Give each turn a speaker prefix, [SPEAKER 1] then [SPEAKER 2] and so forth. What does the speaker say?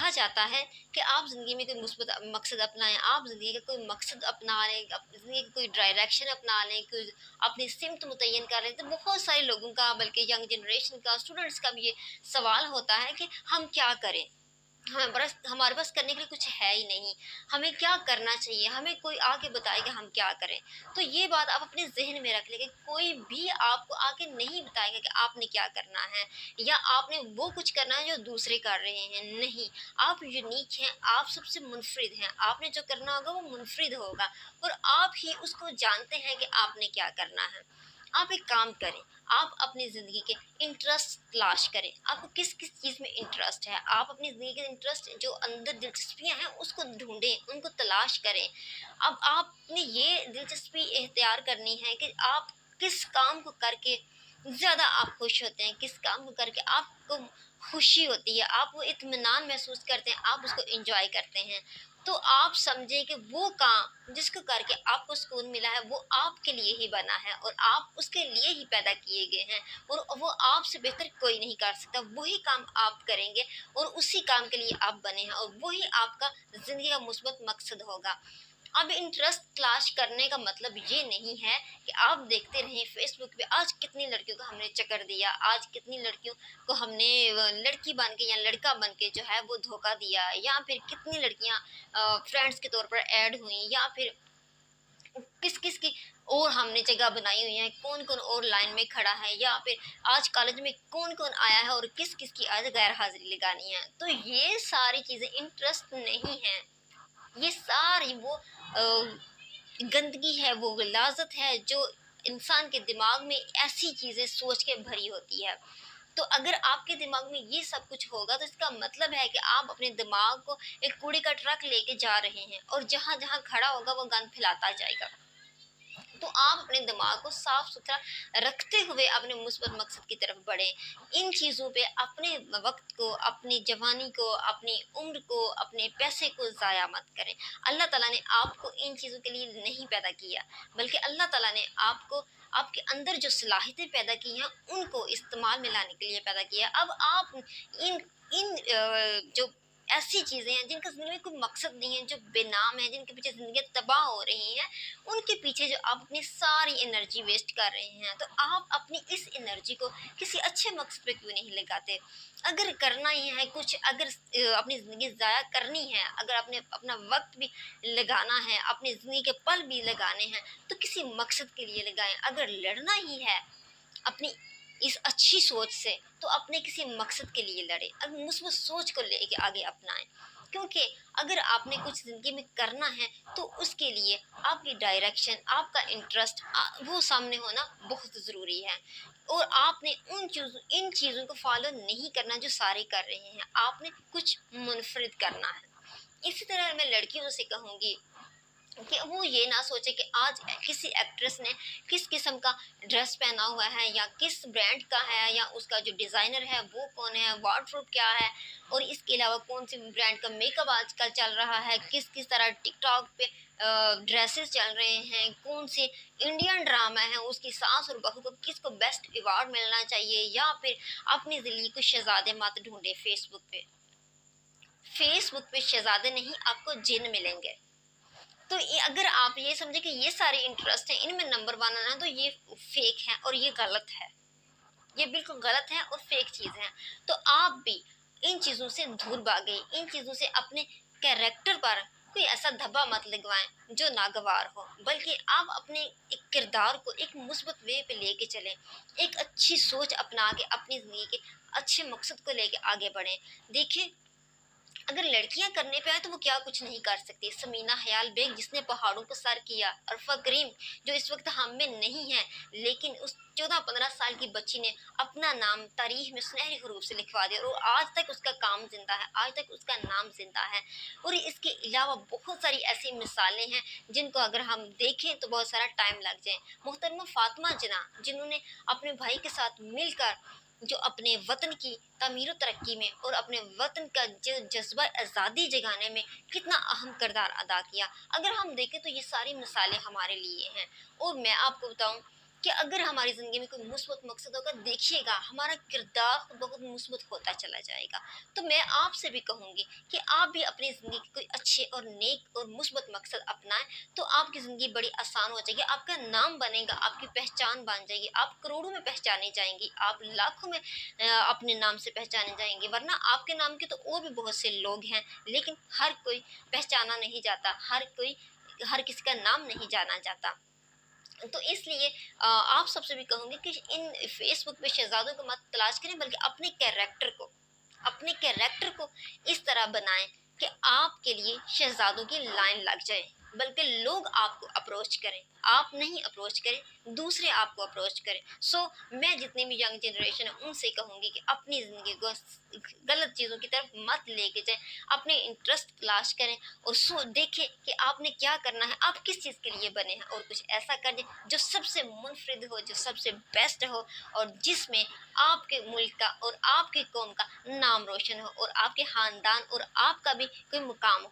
[SPEAKER 1] کہا جاتا ہے کہ آپ زندگی میں کوئی مثبت مقصد اپنائیں، آپ زندگی کا کوئی مقصد اپنا لیں، زندگی کا کوئی ڈائریکشن اپنا لیں، کوئی اپنی سمت متعین کر لیں، تو بہت سارے لوگوں کا، بلکہ ینگ جنریشن کا، اسٹوڈنٹس کا بھی یہ سوال ہوتا ہے کہ ہم کیا کریں؟ ہمارے پاس کرنے کے لیے کچھ ہے ہی نہیں، ہمیں کیا کرنا چاہیے؟ ہمیں کوئی آ کے بتائے کہ ہم کیا کریں؟ تو یہ بات آپ اپنے ذہن میں رکھ لیں کہ کوئی بھی آپ کو آ کے نہیں بتائے گا کہ آپ نے کیا کرنا ہے، یا آپ نے وہ کچھ کرنا ہے جو دوسرے کر رہے ہیں۔ نہیں، آپ یونیک ہیں، آپ سب سے منفرد ہیں، آپ نے جو کرنا ہوگا وہ منفرد ہوگا، اور آپ ہی اس کو جانتے ہیں کہ آپ نے کیا کرنا ہے۔ آپ ایک کام کریں، آپ اپنی زندگی کے انٹرسٹ تلاش کریں، آپ کو کس کس چیز میں انٹرسٹ ہے، آپ اپنی زندگی کے انٹرسٹ جو اندر دلچسپیاں ہیں اس کو ڈھونڈیں، ان کو تلاش کریں۔ اب آپ نے یہ دلچسپی اختیار کرنی ہے کہ آپ کس کام کو کر کے زیادہ آپ خوش ہوتے ہیں، کس کام کو کر کے آپ کو خوشی ہوتی ہے، آپ وہ اطمینان محسوس کرتے ہیں، آپ اس کو انجوائے کرتے ہیں۔ تو آپ سمجھیں کہ وہ کام جس کو کر کے آپ کو سکون ملا ہے وہ آپ کے لیے ہی بنا ہے، اور آپ اس کے لیے ہی پیدا کیے گئے ہیں، اور وہ آپ سے بہتر کوئی نہیں کر سکتا۔ وہی کام آپ کریں گے اور اسی کام کے لیے آپ بنے ہیں، اور وہی آپ کا زندگی کا مثبت مقصد ہوگا۔ اب انٹرسٹ تلاش کرنے کا مطلب یہ نہیں ہے کہ آپ دیکھتے رہیں فیس بک پہ آج کتنی لڑکیوں کو ہم نے چکر دیا، آج کتنی لڑکیوں کو ہم نے لڑکی بن کے یا لڑکا بن کے جو ہے وہ دھوکہ دیا، یا پھر کتنی لڑکیاں فرینڈس کے طور پر ایڈ ہوئیں، یا پھر کس کس کی اور ہم نے جگہ بنائی ہوئی ہیں، کون کون اور لائن میں کھڑا ہے، یا پھر آج کالج میں کون کون آیا ہے اور کس کس کی آج غیر حاضری لگانی ہے۔ تو یہ ساری چیزیں انٹرسٹ نہیں ہیں، یہ ساری وہ گندگی ہے، وہ غلاظت ہے جو انسان کے دماغ میں ایسی چیزیں سوچ کے بھری ہوتی ہے۔ تو اگر آپ کے دماغ میں یہ سب کچھ ہوگا تو اس کا مطلب ہے کہ آپ اپنے دماغ کو ایک کوڑے کا ٹرک لے کے جا رہے ہیں، اور جہاں جہاں کھڑا ہوگا وہ گند پھیلاتا جائے گا۔ تو آپ اپنے دماغ کو صاف ستھرا رکھتے ہوئے اپنے مثبت مقصد کی طرف بڑھیں۔ ان چیزوں پہ اپنے وقت کو، اپنی جوانی کو، اپنی عمر کو، اپنے پیسے کو ضائع مت کریں۔ اللہ تعالیٰ نے آپ کو ان چیزوں کے لیے نہیں پیدا کیا، بلکہ اللہ تعالیٰ نے آپ کو آپ کے اندر جو صلاحیتیں پیدا کی ہیں ان کو استعمال میں لانے کے لیے پیدا کیا۔ اب آپ ان جو ایسی چیزیں ہیں جن کا زندگی میں کوئی مقصد نہیں ہے، جو بے نام ہے، جن کے پیچھے زندگیاں تباہ ہو رہی ہیں، ان کے پیچھے جو آپ اپنی ساری انرجی ویسٹ کر رہے ہیں، تو آپ اپنی اس انرجی کو کسی اچھے مقصد پہ کیوں نہیں لگاتے؟ اگر کرنا ہی ہے کچھ، اگر اپنی زندگی ضائع کرنی ہے، اگر اپنا وقت بھی لگانا ہے، اپنی زندگی کے پل بھی لگانے ہیں، تو کسی مقصد کے لیے لگائیں۔ اگر لڑنا ہی ہے اپنی اس اچھی سوچ سے، تو اپنے کسی مقصد کے لیے لڑیں، اب مثبت سوچ کو لے کے آگے اپنائیں، کیونکہ اگر آپ نے کچھ زندگی میں کرنا ہے تو اس کے لیے آپ کی ڈائریکشن، آپ کا انٹرسٹ وہ سامنے ہونا بہت ضروری ہے، اور آپ نے ان چیزوں کو فالو نہیں کرنا جو سارے کر رہے ہیں، آپ نے کچھ منفرد کرنا ہے۔ اسی طرح میں لڑکیوں سے کہوں گی کہ وہ یہ نہ سوچے کہ آج کسی ایکٹریس نے کس قسم کا ڈریس پہنا ہوا ہے، یا کس برانڈ کا ہے، یا اس کا جو ڈیزائنر ہے وہ کون ہے، وارڈروب کیا ہے، اور اس کے علاوہ کون سی برانڈ کا میک اپ آج کل چل رہا ہے، کس طرح ٹک ٹاک پہ ڈریسز چل رہے ہیں، کون سی انڈین ڈرامہ ہے، اس کی ساس اور بہو کو کس کو بیسٹ ایوارڈ ملنا چاہیے، یا پھر اپنی زندگی کو شہزادے مت ڈھونڈے فیس بک پہ۔ فیس بک پہ شہزادے نہیں، آپ کو جن ملیں گے۔ تو اگر آپ یہ سمجھیں کہ یہ سارے انٹرسٹ ہیں، ان میں نمبر ون آنا، تو یہ فیک ہے اور یہ غلط ہے، یہ بالکل غلط ہے اور فیک چیز ہے۔ تو آپ بھی ان چیزوں سے دور بھاگیں، ان چیزوں سے اپنے کیریکٹر پر کوئی ایسا دھبا مت لگوائیں جو ناگوار ہو، بلکہ آپ اپنے ایک کردار کو ایک مثبت وے پہ لے کے چلیں، ایک اچھی سوچ اپنا کے اپنی زندگی کے اچھے مقصد کو لے کے آگے بڑھیں۔ دیکھیں، اگر لڑکیاں کرنے پہ آئے تو وہ کیا کچھ نہیں کر سکتی۔ سمینہ حیال بیگ جس نے پہاڑوں کو سر کیا، عرفہ کریم جو اس وقت ہم میں نہیں ہے، لیکن اس 14-15 سال کی بچی نے اپنا نام تاریخ میں سنہری حروف سے لکھوا دیا، اور آج تک اس کا کام زندہ ہے، آج تک اس کا نام زندہ ہے۔ اور اس کے علاوہ بہت ساری ایسی مثالیں ہیں جن کو اگر ہم دیکھیں تو بہت سارا ٹائم لگ جائے۔ محترمہ فاطمہ جناح جنہوں نے اپنے بھائی کے ساتھ مل کر جو اپنے وطن کی تعمیر و ترقی میں اور اپنے وطن کا جذبہ آزادی جگانے میں کتنا اہم کردار ادا کیا، اگر ہم دیکھیں تو یہ ساری مثالیں ہمارے لیے ہیں۔ اور میں آپ کو بتاؤں کہ اگر ہماری زندگی میں کوئی مثبت مقصد ہوگا، دیکھیے گا ہمارا کردار خود بخود مثبت ہوتا چلا جائے گا۔ تو میں آپ سے بھی کہوں گی کہ آپ بھی اپنی زندگی کے کوئی اچھے اور نیک اور مثبت مقصد اپنائیں، تو آپ کی زندگی بڑی آسان ہو جائے گی، آپ کا نام بنے گا، آپ کی پہچان بن جائے گی، آپ کروڑوں میں پہچانے جائیں گی، آپ لاکھوں میں اپنے نام سے پہچانے جائیں گے، ورنہ آپ کے نام کے تو اور بھی بہت سے لوگ ہیں، لیکن ہر کوئی پہچانا نہیں جاتا، ہر کسی کا نام نہیں جانا جاتا۔ تو اس لیے آپ سب سے بھی کہوں گی کہ ان فیس بک پہ شہزادوں کو مت تلاش کریں، بلکہ اپنے کیریکٹر کو اس طرح بنائیں کہ آپ کے لیے شہزادوں کی لائن لگ جائے، بلکہ لوگ آپ کو اپروچ کریں، آپ نہیں اپروچ کریں، دوسرے آپ کو اپروچ کریں۔ سو میں جتنی بھی ینگ جنریشن ہے ان سے کہوں گی کہ اپنی زندگی کو غلط چیزوں کی طرف مت لے کے جائیں، اپنے انٹرسٹ تلاش کریں اور دیکھیں کہ آپ نے کیا کرنا ہے، آپ کس چیز کے لیے بنے ہیں، اور کچھ ایسا کر دیں جو سب سے منفرد ہو، جو سب سے بیسٹ ہو، اور جس میں آپ کے ملک کا اور آپ کی قوم کا نام روشن ہو، اور آپ کے خاندان اور آپ کا بھی کوئی مقام ہو۔